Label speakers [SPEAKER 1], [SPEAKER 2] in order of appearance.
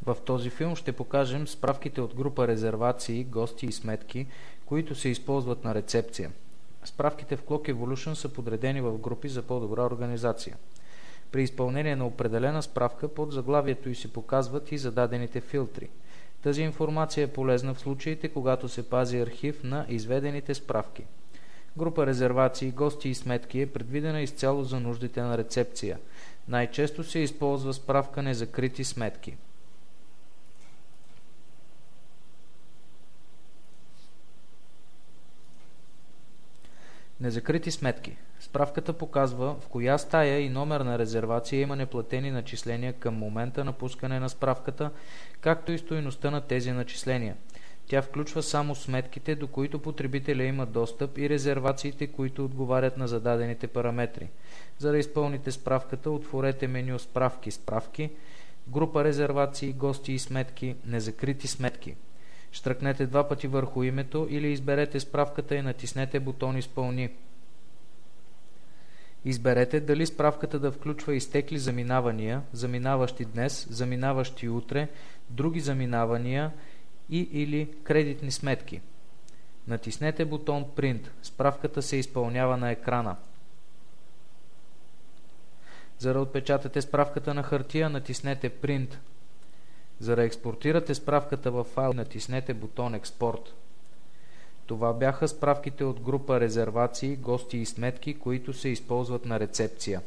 [SPEAKER 1] В този филм ще покажем справките от група резервации, гости и сметки, които се използват на рецепция. Справките в Clock Evolution са подредени в групи за по-добра организация. При изпълнение на определена справка под заглавието й се показват и зададените филтри. Тази информация е полезна в случаите, когато се пази архив на изведените справки. Група резервации, гости и сметки е предвидена изцяло за нуждите на рецепция. Най-често се използва справка незакрити сметки. Незакрити сметки. Справката показва в коя стая и номер на резервация има неплатени начисления към момента на пускане на справката, както и стойността на тези начисления. Тя включва само сметките, до които потребителя има достъп, и резервациите, които отговарят на зададените параметри. За да изпълните справката, отворете меню Справки, Справки, група резервации, гости и сметки, незакрити сметки. Щръкнете два пъти върху името или изберете справката и натиснете бутон Изпълни. Изберете дали справката да включва изтекли заминавания, заминаващи днес, заминаващи утре, други заминавания и/или кредитни сметки. Натиснете бутон Print. Справката се изпълнява на екрана. За да отпечатате справката на хартия, натиснете Print. За да експортирате справката във файл, натиснете бутон Експорт. Това бяха справките от група резервации, гости и сметки, които се използват на рецепция.